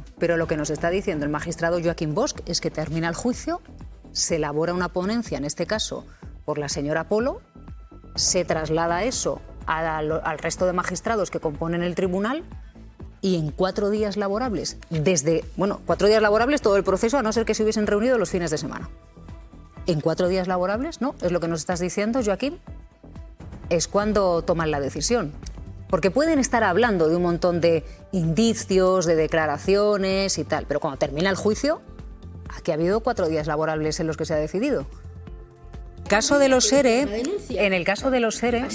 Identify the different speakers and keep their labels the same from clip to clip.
Speaker 1: juicio. Pero lo que nos está diciendo el magistrado Joaquín Bosch es que termina el juicio, se elabora una ponencia, en este caso por la señora Polo, se traslada eso al resto de magistrados que componen el tribunal y en 4 días laborables, 4 días laborables todo el proceso, a no ser que se hubiesen reunido los fines de semana. En 4 días laborables, ¿no? Es lo que nos estás diciendo, Joaquín, es cuando toman la decisión. Porque pueden estar hablando de un montón de indicios, de declaraciones y tal, pero cuando termina el juicio, aquí ha habido 4 días laborables en los que se ha decidido. En el caso de los ERE,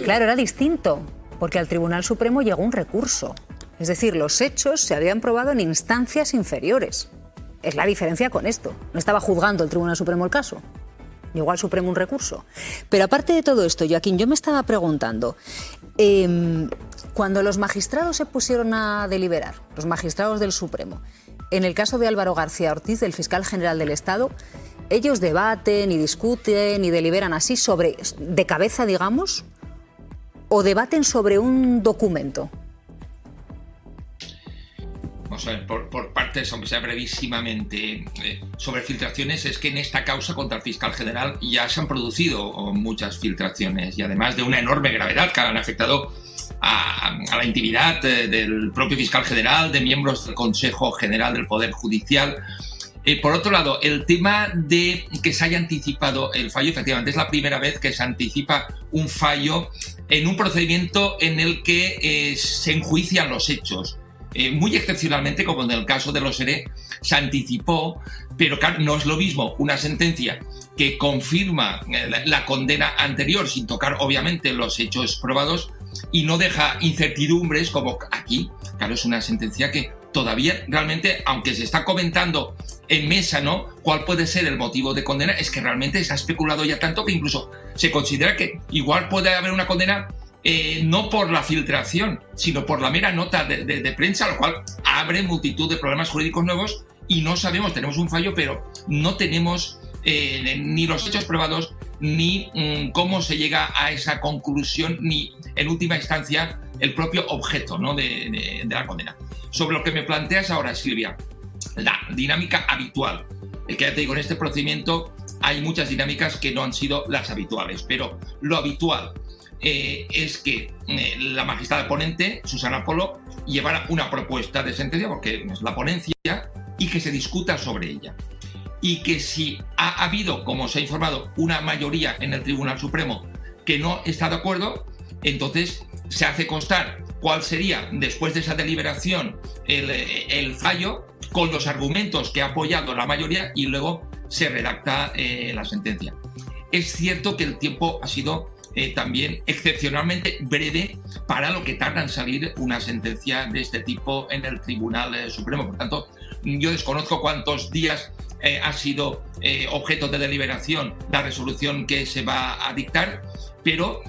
Speaker 1: claro, era distinto, porque al Tribunal Supremo llegó un recurso. Es decir, los hechos se habían probado en instancias inferiores. Es la diferencia con esto. No estaba juzgando el Tribunal Supremo el caso. Llegó al Supremo un recurso. Pero aparte de todo esto, Joaquín, yo me estaba preguntando, cuando los magistrados se pusieron a deliberar, los magistrados del Supremo, en el caso de Álvaro García Ortiz, del fiscal general del Estado, ellos debaten y discuten y deliberan así de cabeza, digamos, o debaten sobre un documento.
Speaker 2: Vamos a ver, por partes, aunque sea brevísimamente, sobre filtraciones, es que en esta causa contra el fiscal general ya se han producido muchas filtraciones y además de una enorme gravedad que han afectado a la intimidad del propio fiscal general, de miembros del Consejo General del Poder Judicial. Por otro lado, el tema de que se haya anticipado el fallo, efectivamente es la primera vez que se anticipa un fallo en un procedimiento en el que se enjuician los hechos. Muy excepcionalmente, como en el caso de los ERE, se anticipó, pero claro, no es lo mismo una sentencia que confirma la condena anterior sin tocar obviamente los hechos probados y no deja incertidumbres como aquí. Claro, es una sentencia que todavía realmente, aunque se está comentando en mesa, ¿no?, cuál puede ser el motivo de condena, es que realmente se ha especulado ya tanto que incluso se considera que igual puede haber una condena no por la filtración, sino por la mera nota de prensa, lo cual abre multitud de problemas jurídicos nuevos y no sabemos, tenemos un fallo, pero no tenemos ni los hechos probados, ni cómo se llega a esa conclusión, ni en última instancia el propio objeto, ¿no?, de la condena. Sobre lo que me planteas ahora, Silvia, la dinámica habitual. Que ya te digo, en este procedimiento hay muchas dinámicas que no han sido las habituales, pero lo habitual es que la magistrada ponente, Susana Polo, llevara una propuesta de sentencia, porque es la ponencia, y que se discuta sobre ella. Y que si ha habido, como se ha informado, una mayoría en el Tribunal Supremo que no está de acuerdo, entonces se hace constar cuál sería, después de esa deliberación, el fallo con los argumentos que ha apoyado la mayoría y luego se redacta la sentencia. Es cierto que el tiempo ha sido también excepcionalmente breve para lo que tarda en salir una sentencia de este tipo en el Tribunal Supremo. Por tanto, yo desconozco cuántos días ha sido objeto de deliberación la resolución que se va a dictar, pero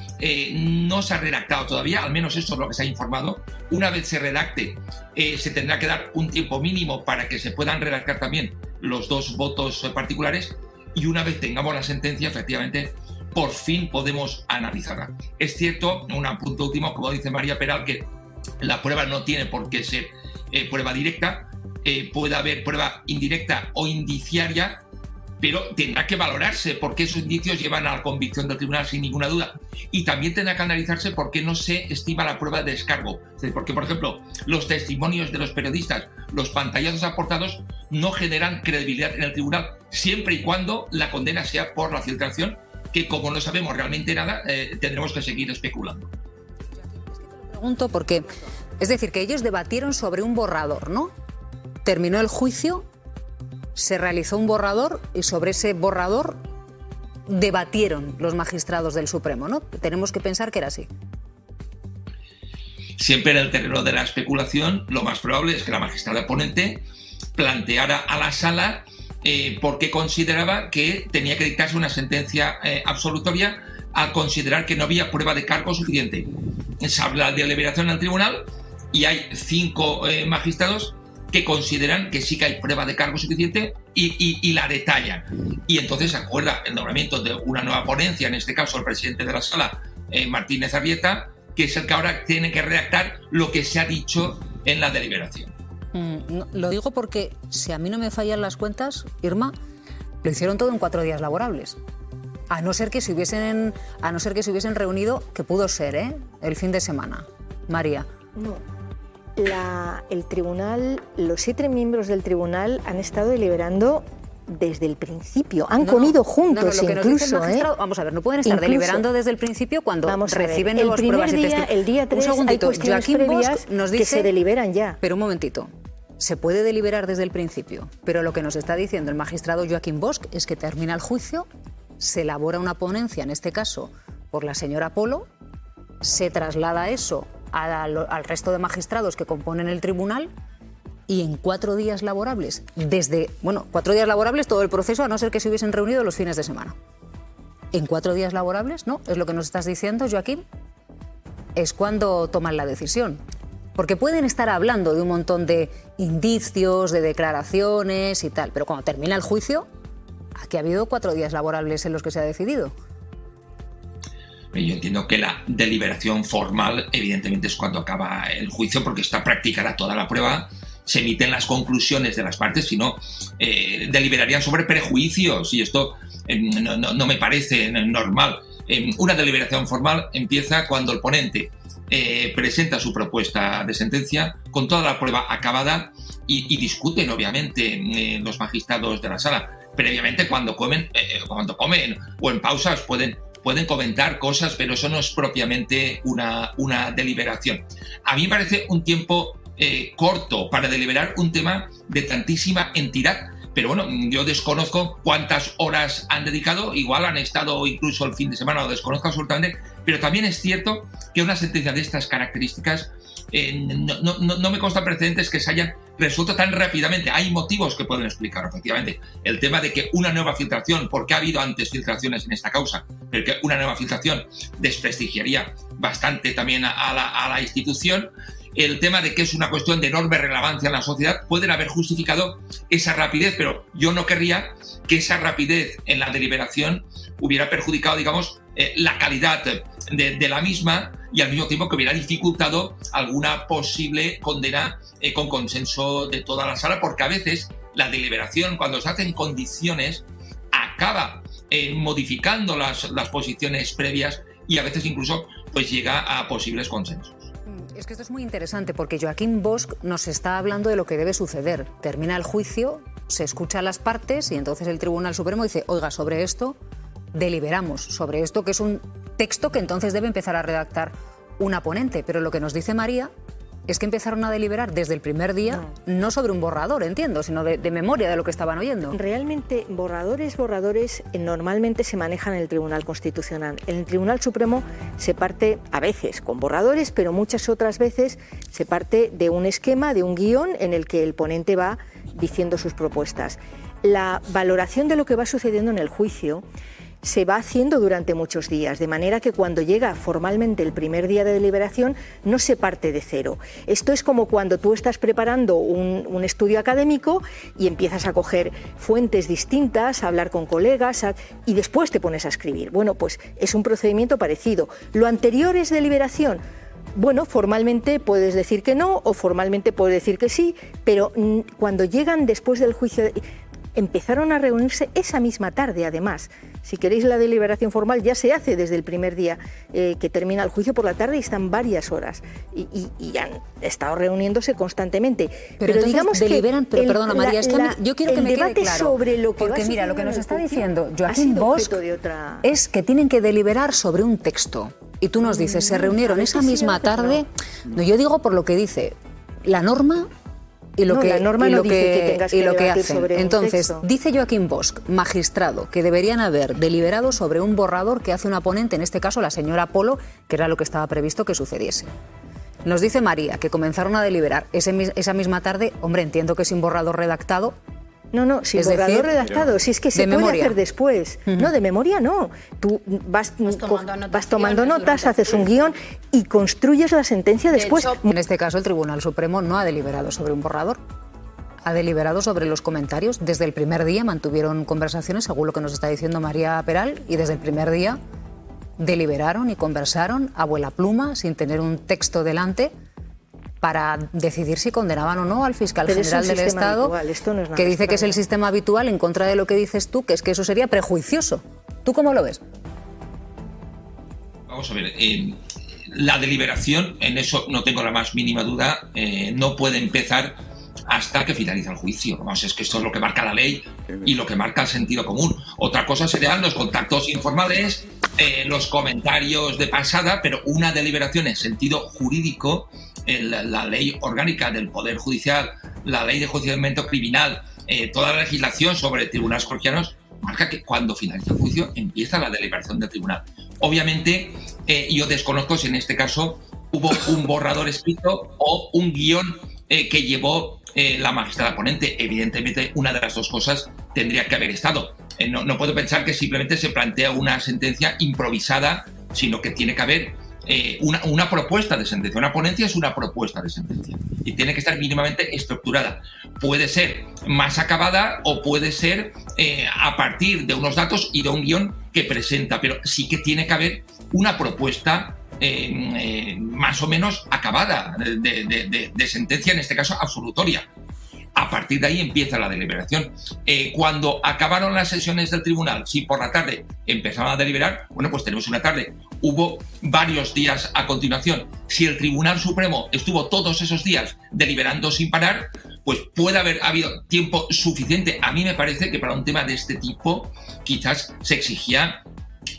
Speaker 2: no se ha redactado todavía, al menos eso es lo que se ha informado. Una vez se redacte, se tendrá que dar un tiempo mínimo para que se puedan redactar también los 2 votos particulares, y una vez tengamos la sentencia, efectivamente, por fin podemos analizarla. Es cierto, un punto último, como dice María Peral, que la prueba no tiene por qué ser prueba directa, puede haber prueba indirecta o indiciaria, pero tendrá que valorarse por qué esos indicios llevan a la convicción del tribunal sin ninguna duda. Y también tendrá que analizarse por qué no se estima la prueba de descargo. Es decir, porque, por ejemplo, los testimonios de los periodistas, los pantallazos aportados, no generan credibilidad en el tribunal, siempre y cuando la condena sea por la filtración, que como no sabemos realmente nada, tendremos que seguir especulando.
Speaker 1: Pregunto porque, es decir, que ellos debatieron sobre un borrador, ¿no? Terminó el juicio, se realizó un borrador y sobre ese borrador debatieron los magistrados del Supremo, ¿no? Tenemos que pensar que era así.
Speaker 2: Siempre en el terreno de la especulación, lo más probable es que la magistrada ponente planteara a la sala por qué consideraba que tenía que dictarse una sentencia absolutoria al considerar que no había prueba de cargo suficiente. Se habla de deliberación en el tribunal y hay 5 magistrados que consideran que sí que hay prueba de cargo suficiente y la detallan. Y entonces se acuerda el nombramiento de una nueva ponencia, en este caso el presidente de la sala, Martínez Arrieta, que es el que ahora tiene que redactar lo que se ha dicho en la deliberación.
Speaker 1: No, lo digo porque, si a mí no me fallan las cuentas, Irma, lo hicieron todo en 4 días laborables. A no ser que se hubiesen reunido, que pudo ser, el fin de semana. María.
Speaker 3: No. El tribunal, los 7 miembros del tribunal han estado deliberando desde el principio. Han comido juntos
Speaker 1: lo que
Speaker 3: incluso.
Speaker 1: Nos dice el magistrado, vamos a ver, no pueden estar deliberando desde el principio cuando reciben nuevas pruebas de testimonio.
Speaker 3: El día 3 hay cuestiones previas
Speaker 1: nos dice,
Speaker 3: que se deliberan ya.
Speaker 1: Pero un momentito. Se puede deliberar desde el principio, pero lo que nos está diciendo el magistrado Joaquín Bosch es que termina el juicio, se elabora una ponencia, en este caso por la señora Polo, se traslada eso al resto de magistrados que componen el tribunal y en 4 días laborables, 4 días laborables todo el proceso, a no ser que se hubiesen reunido los fines de semana. En 4 días laborables, ¿no? Es lo que nos estás diciendo, Joaquín, es cuando toman la decisión. Porque pueden estar hablando de un montón de indicios, de declaraciones y tal, pero cuando termina el juicio, aquí ha habido 4 días laborables en los que se ha decidido.
Speaker 2: Yo entiendo que la deliberación formal, evidentemente, es cuando acaba el juicio, porque está practicada toda la prueba, se emiten las conclusiones de las partes, si no, deliberarían sobre prejuicios, y esto no me parece normal. Una deliberación formal empieza cuando el ponente presenta su propuesta de sentencia con toda la prueba acabada y discuten, obviamente, los magistrados de la sala. Previamente, cuando comen o en pausas pueden comentar cosas, pero eso no es propiamente una deliberación. A mí me parece un tiempo corto para deliberar un tema de tantísima entidad. Pero bueno, yo desconozco cuántas horas han dedicado, igual han estado incluso el fin de semana, lo desconozco absolutamente, pero también es cierto que una sentencia de estas características no me constan precedentes que se hayan resuelto tan rápidamente. Hay motivos que pueden explicar, efectivamente. El tema de que una nueva filtración, porque ha habido antes filtraciones en esta causa, pero que una nueva filtración desprestigiaría bastante también a la institución. El tema de que es una cuestión de enorme relevancia en la sociedad, pueden haber justificado esa rapidez, pero yo no querría que esa rapidez en la deliberación hubiera perjudicado, digamos, la calidad de la misma, y al mismo tiempo que hubiera dificultado alguna posible condena con consenso de toda la sala, porque a veces la deliberación, cuando se hace en condiciones, acaba modificando las posiciones previas y a veces incluso pues llega a posibles consensos.
Speaker 1: Es que esto es muy interesante porque Joaquín Bosch nos está hablando de lo que debe suceder. Termina el juicio, se escucha a las partes y entonces el Tribunal Supremo dice, oiga, sobre esto deliberamos, sobre esto que es un texto que entonces debe empezar a redactar una ponente. Pero lo que nos dice María es que empezaron a deliberar desde el primer día, no sobre un borrador, entiendo, sino de memoria de lo que estaban oyendo.
Speaker 3: Realmente, borradores normalmente se manejan en el Tribunal Constitucional. En el Tribunal Supremo se parte, a veces, con borradores, pero muchas otras veces se parte de un esquema, de un guión en el que el ponente va diciendo sus propuestas. La valoración de lo que va sucediendo en el juicio se va haciendo durante muchos días, de manera que cuando llega formalmente el primer día de deliberación no se parte de cero. Esto es como cuando tú estás preparando un estudio académico y empiezas a coger fuentes distintas, a hablar con colegas y después te pones a escribir. Bueno, pues es un procedimiento parecido. Lo anterior es deliberación. Bueno, formalmente puedes decir que no o formalmente puedes decir que sí, pero cuando llegan después del juicio, empezaron a reunirse esa misma tarde, además. Si queréis, la deliberación formal ya se hace desde el primer día que termina el juicio por la tarde y están varias horas. Y han estado reuniéndose constantemente.
Speaker 1: Pero digamos deliberan, que... perdona, María, es que yo quiero que me quede claro.
Speaker 3: Sobre lo que
Speaker 1: porque mira, lo que nos está diciendo Joaquín Bosch es que tienen que deliberar sobre un texto. Y tú nos dices, se reunieron esa misma tarde. No, yo digo por lo que dice la norma... Y lo que,
Speaker 3: la norma no dice que tengas que debatir sobre un
Speaker 1: Entonces,
Speaker 3: texto.
Speaker 1: dice Joaquín Bosch, magistrado, que deberían haber deliberado sobre un borrador que hace una ponente, en este caso la señora Polo, que era lo que estaba previsto que sucediese. Nos dice María que comenzaron a deliberar esa misma tarde, hombre, entiendo que sin borrador redactado.
Speaker 3: No, sin borrador redactado, si es que se puede
Speaker 1: memoria.
Speaker 3: hacer después. No, de memoria no. Tú vas tomando notas, haces un guión y construyes la sentencia después.
Speaker 1: En este caso, el Tribunal Supremo no ha deliberado sobre un borrador. Ha deliberado sobre los comentarios. Desde el primer día mantuvieron conversaciones, según lo que nos está diciendo María Peral, y desde el primer día deliberaron y conversaron a vuela pluma, sin tener un texto delante, para decidir si condenaban o no al fiscal
Speaker 3: Pero
Speaker 1: general del Estado,
Speaker 3: habitual. Esto no es nada
Speaker 1: que dice que es el
Speaker 3: extraordinario.
Speaker 1: sistema habitual, en contra de lo que dices tú, que es que eso sería prejuicioso. ¿Tú cómo lo ves?
Speaker 2: Vamos a ver, la deliberación, en eso no tengo la más mínima duda, no puede empezar hasta que finaliza el juicio. Vamos, es que esto es lo que marca la ley y lo que marca el sentido común. Otra cosa serían los contactos informales, los comentarios de pasada, pero una deliberación en sentido jurídico, la ley orgánica del Poder Judicial, la ley de enjuiciamiento criminal, toda la legislación sobre tribunales colegiados, marca que cuando finaliza el juicio empieza la deliberación del tribunal. Obviamente, yo desconozco si en este caso hubo un borrador escrito o un guión que llevó la magistrada ponente. Evidentemente, una de las dos cosas tendría que haber estado. No puedo pensar que simplemente se plantea una sentencia improvisada, sino que tiene que haber una propuesta de sentencia. Una ponencia es una propuesta de sentencia y tiene que estar mínimamente estructurada. Puede ser más acabada o puede ser a partir de unos datos y de un guión que presenta, pero sí que tiene que haber una propuesta más o menos acabada de sentencia, en este caso absolutoria. A partir de ahí empieza la deliberación. Cuando acabaron las sesiones del tribunal, si por la tarde empezaban a deliberar, bueno, pues tenemos una tarde. Hubo varios días a continuación. Si el Tribunal Supremo estuvo todos esos días deliberando sin parar, pues puede haber habido tiempo suficiente. A mí me parece que para un tema de este tipo quizás se exigía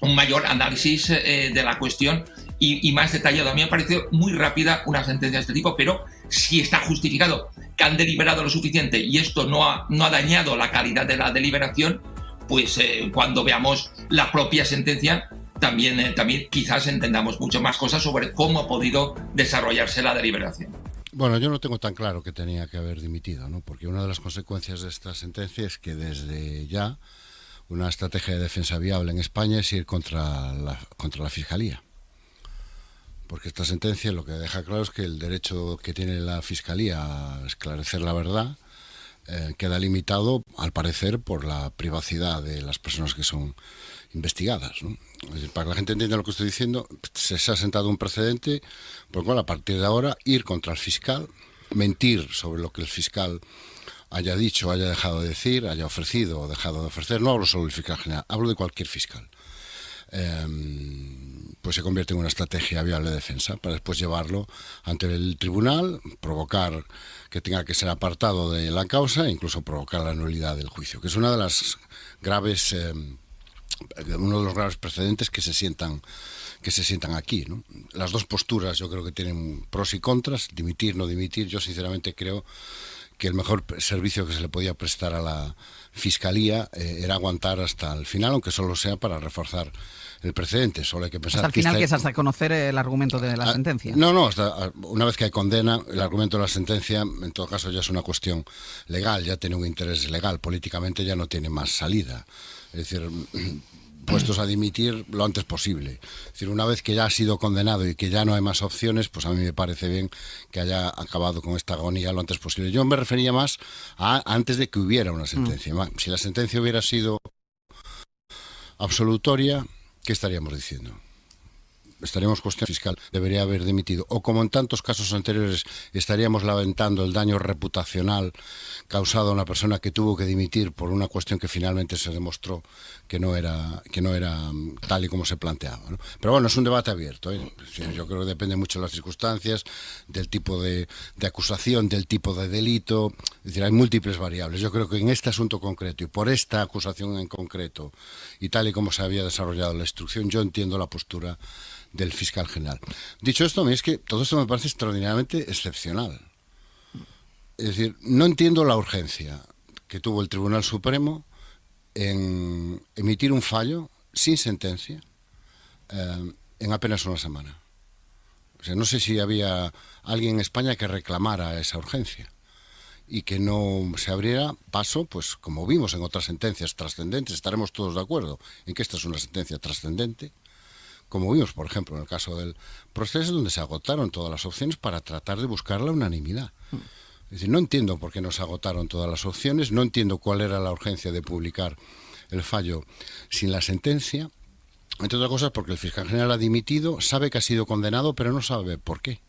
Speaker 2: un mayor análisis de la cuestión y más detallado. A mí me ha parecido muy rápida una sentencia de este tipo, pero si está justificado que han deliberado lo suficiente y esto no ha dañado la calidad de la deliberación, pues cuando veamos la propia sentencia también quizás entendamos mucho más cosas sobre cómo ha podido desarrollarse la deliberación.
Speaker 4: Bueno, yo no tengo tan claro que tenía que haber dimitido, ¿no? Porque una de las consecuencias de esta sentencia es que desde ya una estrategia de defensa viable en España es ir contra la Fiscalía. Porque esta sentencia lo que deja claro es que el derecho que tiene la Fiscalía a esclarecer la verdad queda limitado, al parecer, por la privacidad de las personas que son investigadas, ¿no? Es decir, para que la gente entienda lo que estoy diciendo, se ha sentado un precedente por el cual, a partir de ahora, ir contra el fiscal, mentir sobre lo que el fiscal haya dicho, haya dejado de decir, haya ofrecido o dejado de ofrecer. No hablo solo del fiscal general, hablo de cualquier fiscal. Pues se convierte en una estrategia viable de defensa para después llevarlo ante el tribunal, provocar que tenga que ser apartado de la causa e incluso provocar la nulidad del juicio, que es una de las graves uno de los graves precedentes que se sientan aquí, ¿no? Las dos posturas yo creo que tienen pros y contras, dimitir, no dimitir. Yo sinceramente creo que el mejor servicio que se le podía prestar a la Fiscalía era aguantar hasta el final, aunque solo sea para reforzar el precedente. Solo hay que pensar
Speaker 5: hasta el final, que es hasta conocer el argumento de la sentencia.
Speaker 4: No, hasta una vez que hay condena, el argumento de la sentencia, en todo caso, ya es una cuestión legal, ya tiene un interés legal, políticamente ya no tiene más salida. Es decir, puestos a dimitir lo antes posible. Es decir, una vez que ya ha sido condenado y que ya no hay más opciones, pues a mí me parece bien que haya acabado con esta agonía lo antes posible. Yo me refería más a antes de que hubiera una sentencia. Si la sentencia hubiera sido absolutoria, ¿qué estaríamos diciendo? Estaríamos cuestión fiscal, debería haber dimitido. O como en tantos casos anteriores, estaríamos lamentando el daño reputacional causado a una persona que tuvo que dimitir por una cuestión que finalmente se demostró que no era tal y como se planteaba, ¿no? Pero bueno, es un debate abierto, ¿eh? Yo creo que depende mucho de las circunstancias, del tipo de acusación, del tipo de delito. Es decir, hay múltiples variables. Yo creo que en este asunto concreto y por esta acusación en concreto y tal y como se había desarrollado la instrucción, yo entiendo la postura del fiscal general. Dicho esto, a mí es que todo esto me parece extraordinariamente excepcional. Es decir, no entiendo la urgencia que tuvo el Tribunal Supremo en emitir un fallo sin sentencia en apenas una semana. O sea, no sé si había alguien en España que reclamara esa urgencia y que no se abriera paso, pues como vimos en otras sentencias trascendentes, estaremos todos de acuerdo en que esta es una sentencia trascendente, como vimos, por ejemplo, en el caso del proceso, donde se agotaron todas las opciones para tratar de buscar la unanimidad. Es decir, no entiendo por qué no se agotaron todas las opciones, no entiendo cuál era la urgencia de publicar el fallo sin la sentencia, entre otras cosas porque el fiscal general ha dimitido, sabe que ha sido condenado, pero no sabe por qué.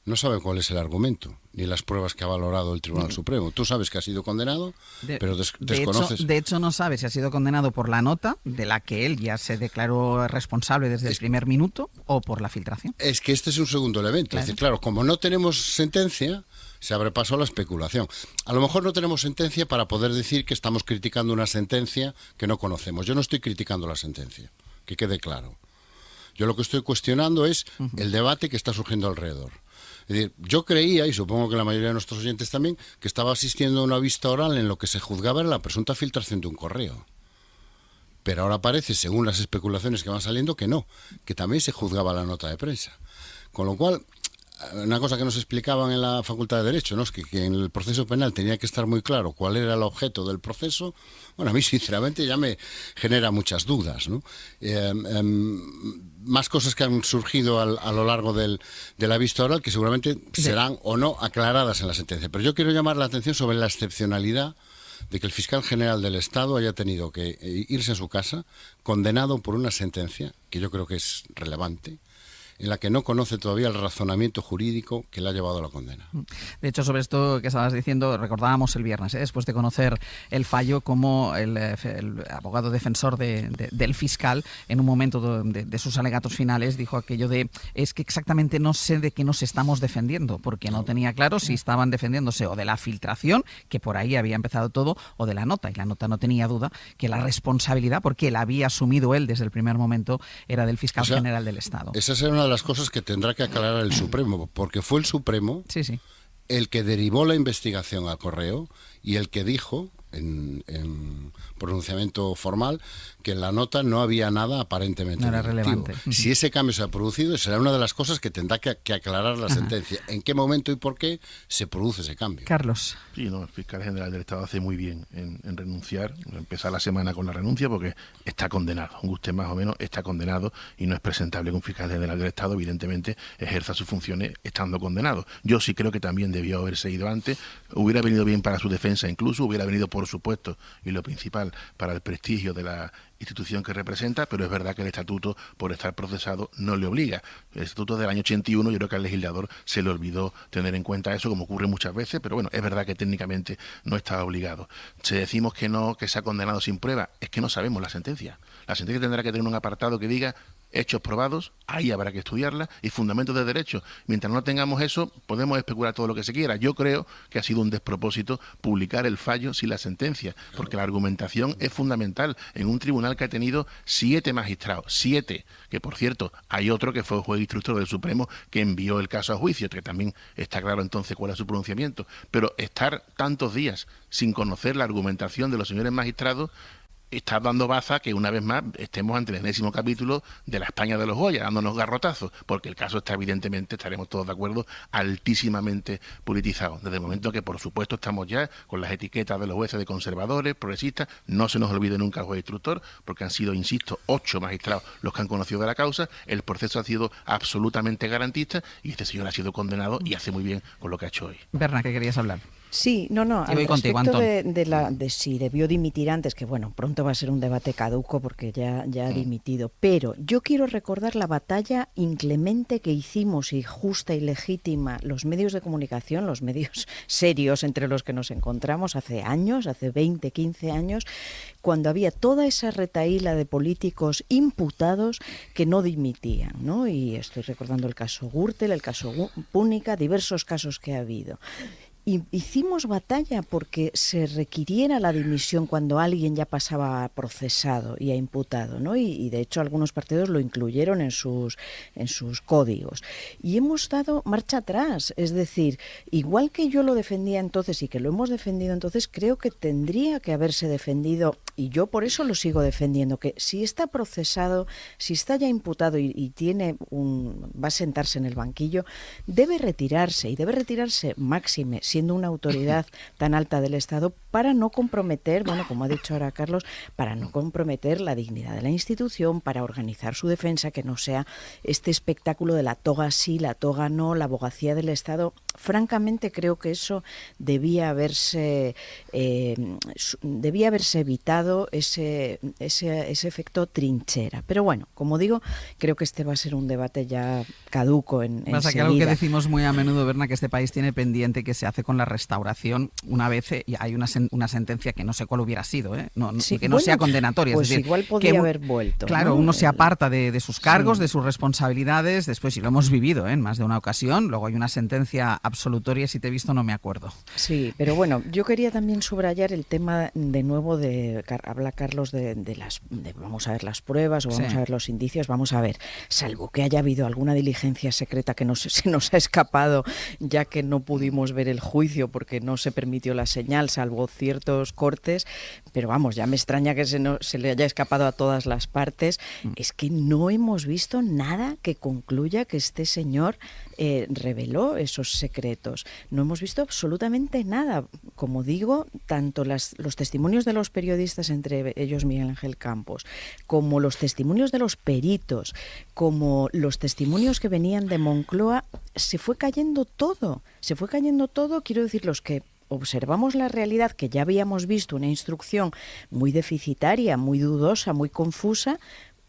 Speaker 4: no sabe cuál es el argumento ni las pruebas que ha valorado el Tribunal Supremo. Tú sabes que ha sido condenado, pero desconoces...
Speaker 5: De hecho, no sabe si ha sido condenado por la nota, de la que él ya se declaró responsable desde el primer minuto, o por la filtración.
Speaker 4: Es que este es un segundo elemento.
Speaker 5: Claro.
Speaker 4: Es decir, claro, como no tenemos sentencia, se abre paso a la especulación. A lo mejor no tenemos sentencia para poder decir que estamos criticando una sentencia que no conocemos. Yo no estoy criticando la sentencia, que quede claro. Yo lo que estoy cuestionando es el debate que está surgiendo alrededor. Es decir, yo creía, y supongo que la mayoría de nuestros oyentes también, que estaba asistiendo a una vista oral en lo que se juzgaba en la presunta filtración de un correo. Pero ahora parece, según las especulaciones que van saliendo, que no, que también se juzgaba la nota de prensa. Con lo cual, una cosa que nos explicaban en la Facultad de Derecho, ¿no? Es que en el proceso penal tenía que estar muy claro cuál era el objeto del proceso. Bueno, a mí sinceramente ya me genera muchas dudas, ¿no? Más cosas que han surgido a lo largo de la vista oral que seguramente serán o no aclaradas en la sentencia. Pero yo quiero llamar la atención sobre la excepcionalidad de que el fiscal general del Estado haya tenido que irse a su casa condenado por una sentencia que yo creo que es relevante, en la que no conoce todavía el razonamiento jurídico que le ha llevado a la condena.
Speaker 5: De hecho, sobre esto que estabas diciendo, recordábamos el viernes, después de conocer el fallo, como el abogado defensor del fiscal, en un momento de sus alegatos finales, dijo aquello de: es que exactamente no sé de qué nos estamos defendiendo, porque no tenía claro si estaban defendiéndose o de la filtración, que por ahí había empezado todo, o de la nota, y la nota no tenía duda que la responsabilidad, porque la había asumido él desde el primer momento, era del fiscal general del Estado.
Speaker 4: Esa será una de las cosas que tendrá que aclarar el Supremo, porque fue el Supremo el que derivó la investigación al correo y el que dijo en pronunciamiento formal que en la nota no había nada aparentemente
Speaker 5: no era relevante.
Speaker 4: Si ese cambio se ha producido, será una de las cosas que tendrá que aclarar la sentencia. ¿En qué momento y por qué se produce ese cambio?
Speaker 5: Carlos.
Speaker 6: Sí, no, el fiscal general del Estado hace muy bien en renunciar, empezar la semana con la renuncia, porque está condenado, guste más o menos, está condenado, y no es presentable que un fiscal general del Estado, evidentemente, ejerza sus funciones estando condenado. Yo sí creo que también debió haberse ido antes, hubiera venido bien para su defensa, incluso hubiera venido, por supuesto, y lo principal, para el prestigio de la institución que representa, pero es verdad que el estatuto, por estar procesado, no le obliga. El estatuto del año 81, yo creo que al legislador se le olvidó tener en cuenta eso, como ocurre muchas veces, pero bueno, es verdad que técnicamente no está obligado. Si decimos que no, que se ha condenado sin prueba, es que no sabemos la sentencia. La sentencia tendrá que tener un apartado que diga hechos probados, ahí habrá que estudiarla, y fundamentos de derecho. Mientras no tengamos eso, podemos especular todo lo que se quiera. Yo creo que ha sido un despropósito publicar el fallo sin la sentencia, porque la argumentación es fundamental en un tribunal que ha tenido 7 magistrados, 7, que por cierto, hay otro que fue el juez instructor del Supremo que envió el caso a juicio, que también está claro entonces cuál es su pronunciamiento. Pero estar tantos días sin conocer la argumentación de los señores magistrados está dando baza que una vez más estemos ante el 10º capítulo de la España de los Goya, dándonos garrotazos, porque el caso está evidentemente, estaremos todos de acuerdo, altísimamente politizado. Desde el momento que, por supuesto, estamos ya con las etiquetas de los jueces de conservadores, progresistas, no se nos olvide nunca el juez instructor, porque han sido, insisto, 8 magistrados los que han conocido de la causa, el proceso ha sido absolutamente garantista y este señor ha sido condenado y hace muy bien con lo que ha hecho hoy.
Speaker 5: Berna, ¿qué querías hablar?
Speaker 3: Sí, no, al respecto de si debió dimitir antes, que bueno, pronto va a ser un debate caduco porque ya ha dimitido, pero yo quiero recordar la batalla inclemente que hicimos, y justa y legítima, los medios de comunicación, los medios serios entre los que nos encontramos hace años, hace 20, 15 años, cuando había toda esa retahíla de políticos imputados que no dimitían, ¿no? Y estoy recordando el caso Gürtel, el caso Púnica, diversos casos que ha habido. Y hicimos batalla porque se requiriera la dimisión cuando alguien ya pasaba a procesado y a imputado, ¿no? Y de hecho algunos partidos lo incluyeron en sus códigos. Y hemos dado marcha atrás, es decir, igual que yo lo defendía entonces y que lo hemos defendido entonces, creo que tendría que haberse defendido, y yo por eso lo sigo defendiendo, que si está procesado, si está ya imputado y va a sentarse en el banquillo, debe retirarse, y debe retirarse máxime, siendo una autoridad tan alta del Estado,
Speaker 7: para no comprometer, bueno, como ha dicho ahora Carlos, para no comprometer la dignidad de la institución, para organizar su defensa, que no sea este espectáculo de la toga sí, la toga no, la abogacía del Estado. Francamente creo que eso debía haberse evitado, ese efecto trinchera. Pero bueno, como digo, creo que este va a ser un debate ya caduco
Speaker 5: Pasa que algo que decimos muy a menudo, Berna, que este país tiene pendiente, que se hace con la restauración una vez y hay una sentencia que no sé cuál hubiera sido, que no sea condenatoria.
Speaker 7: Pues
Speaker 5: es decir,
Speaker 7: igual podría haber vuelto.
Speaker 5: Claro,
Speaker 7: ¿no?
Speaker 5: uno se aparta de sus cargos, de sus responsabilidades, después, y lo hemos vivido en más de una ocasión, luego hay una sentencia absolutoria, si te he visto no me acuerdo.
Speaker 7: Sí, pero bueno, yo quería también subrayar el tema de nuevo habla Carlos de vamos a ver las pruebas o vamos a ver los indicios, vamos a ver, salvo que haya habido alguna diligencia secreta que se nos ha escapado, ya que no pudimos ver el juicio porque no se permitió la señal, salvo ciertos cortes, pero vamos, ya me extraña que se le haya escapado a todas las partes, es que no hemos visto nada que concluya que este señor reveló esos secretos. No hemos visto absolutamente nada. Como digo, tanto los testimonios de los periodistas, entre ellos Miguel Ángel Campos, como los testimonios de los peritos, como los testimonios que venían de Moncloa, se fue cayendo todo. Quiero decir, los que observamos la realidad, que ya habíamos visto una instrucción muy deficitaria, muy dudosa, muy confusa,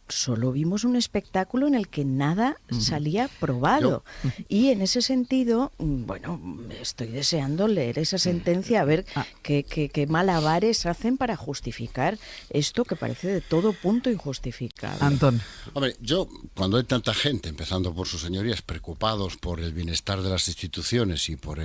Speaker 7: solo vimos un espectáculo en el que nada salía probado. Y en ese sentido, bueno, estoy deseando leer esa sentencia, a ver qué malabares hacen para justificar esto que parece de todo punto injustificable.
Speaker 5: Antón.
Speaker 4: Hombre, yo, cuando hay tanta gente, empezando por sus señorías, preocupados por el bienestar de las instituciones y por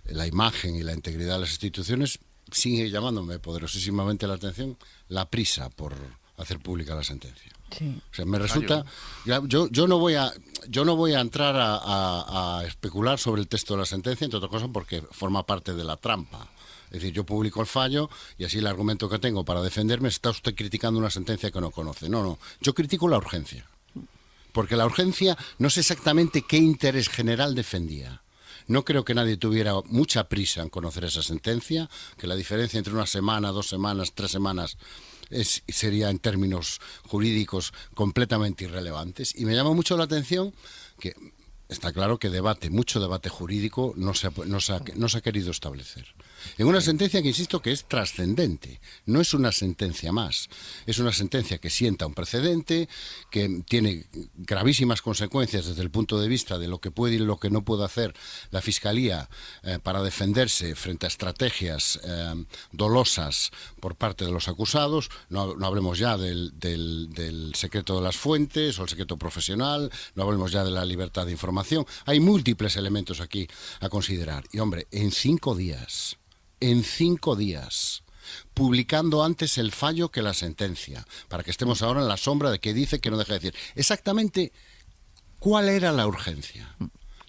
Speaker 4: la imagen y la integridad de las instituciones, sigue llamándome poderosísimamente la atención la prisa por hacer pública la sentencia.
Speaker 7: Sí.
Speaker 4: O sea, me resulta, yo no voy a entrar a especular sobre el texto de la sentencia, entre otras cosas porque forma parte de la trampa. Es decir, yo publico el fallo y así el argumento que tengo para defenderme, está usted criticando una sentencia que no conoce. No, yo critico la urgencia. Porque la urgencia no sé exactamente qué interés general defendía. No creo que nadie tuviera mucha prisa en conocer esa sentencia, que la diferencia entre una semana, 2 semanas, 3 semanas sería en términos jurídicos completamente irrelevantes. Y me llama mucho la atención que está claro que mucho debate jurídico no se ha querido establecer. En una sentencia que, insisto, que es trascendente, no es una sentencia más, es una sentencia que sienta un precedente, que tiene gravísimas consecuencias desde el punto de vista de lo que puede y lo que no puede hacer la Fiscalía para defenderse frente a estrategias dolosas por parte de los acusados. No hablemos ya del secreto de las fuentes o el secreto profesional, no hablemos ya de la libertad de información. Hay múltiples elementos aquí a considerar. Y, hombre, en 5 días, publicando antes el fallo que la sentencia, para que estemos ahora en la sombra de que dice que no deja de decir. Exactamente, ¿cuál era la urgencia?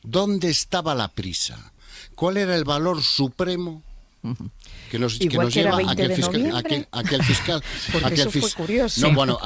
Speaker 4: ¿Dónde estaba la prisa? ¿Cuál era el valor supremo que nos lleva a que el fiscal...
Speaker 7: Porque eso fue curioso.
Speaker 4: No, bueno,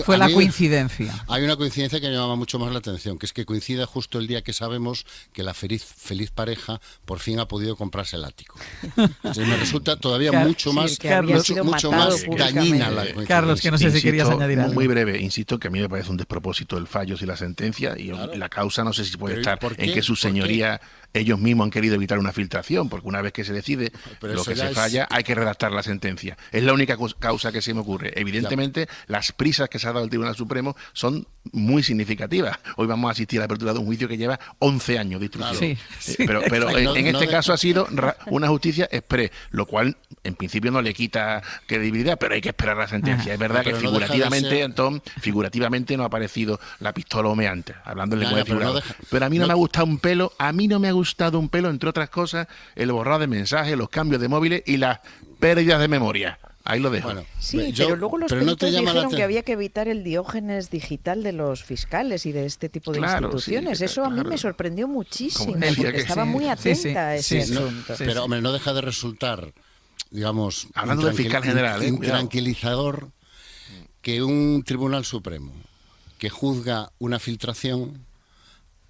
Speaker 5: fue la coincidencia.
Speaker 4: Hay una coincidencia que me llama mucho más la atención, que es que coincide justo el día que sabemos que la feliz pareja por fin ha podido comprarse el ático. Entonces me resulta todavía mucho más dañina la coincidencia.
Speaker 5: Carlos, que no sé si querías añadir algo.
Speaker 6: Muy breve, insisto que a mí me parece un despropósito el fallo y la sentencia, y claro, la causa no sé si puede estar en que su señoría, ellos mismos han querido evitar una filtración, porque una vez que se decide lo que se falla, hay que redactar la sentencia. Es la única causa que se me ocurre. Evidentemente, las prisas que se ha dado el Tribunal Supremo son muy significativas. Hoy vamos a asistir a la apertura de un juicio que lleva 11 años de instrucción. Claro. Pero en este caso ha sido una justicia exprés, lo cual en principio no le quita credibilidad, pero hay que esperar la sentencia. Es verdad que figurativamente no ha aparecido la pistola humeante, hablando en lenguaje figurado. Pero a mí no me ha gustado un pelo, entre otras cosas, el borrado de mensajes, los cambios de móviles y las pérdidas de memoria. Ahí lo dejo. Bueno,
Speaker 7: sí, pero luego los peritos dijeron que había que evitar el diógenes digital de los fiscales y de este tipo de instituciones. Sí, eso a mí me sorprendió muchísimo, porque estaba muy atenta a ese asunto.
Speaker 4: Pero, hombre, no deja de resultar, digamos,
Speaker 6: hablando del fiscal general,
Speaker 4: tranquilizador que un Tribunal Supremo que juzga una filtración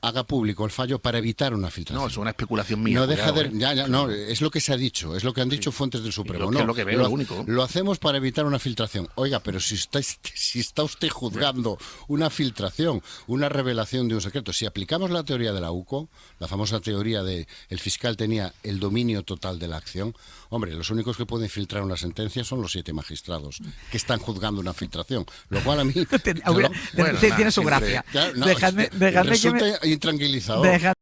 Speaker 4: haga público el fallo para evitar una filtración.
Speaker 6: No, es una especulación mía.
Speaker 4: No deja
Speaker 6: cuidado,
Speaker 4: de, no, es lo que se ha dicho, es lo que han dicho fuentes del Supremo. No,
Speaker 6: es lo que veo, lo único.
Speaker 4: Lo hacemos para evitar una filtración. Oiga, pero si está usted juzgando una filtración, una revelación de un secreto, si aplicamos la teoría de la UCO, la famosa teoría de el fiscal tenía el dominio total de la acción, hombre, los únicos que pueden filtrar una sentencia son los 7 magistrados que están juzgando una filtración, lo cual a mí
Speaker 5: tiene su gracia.
Speaker 4: Claro, no,
Speaker 5: dejadme
Speaker 4: resulta intranquilizador.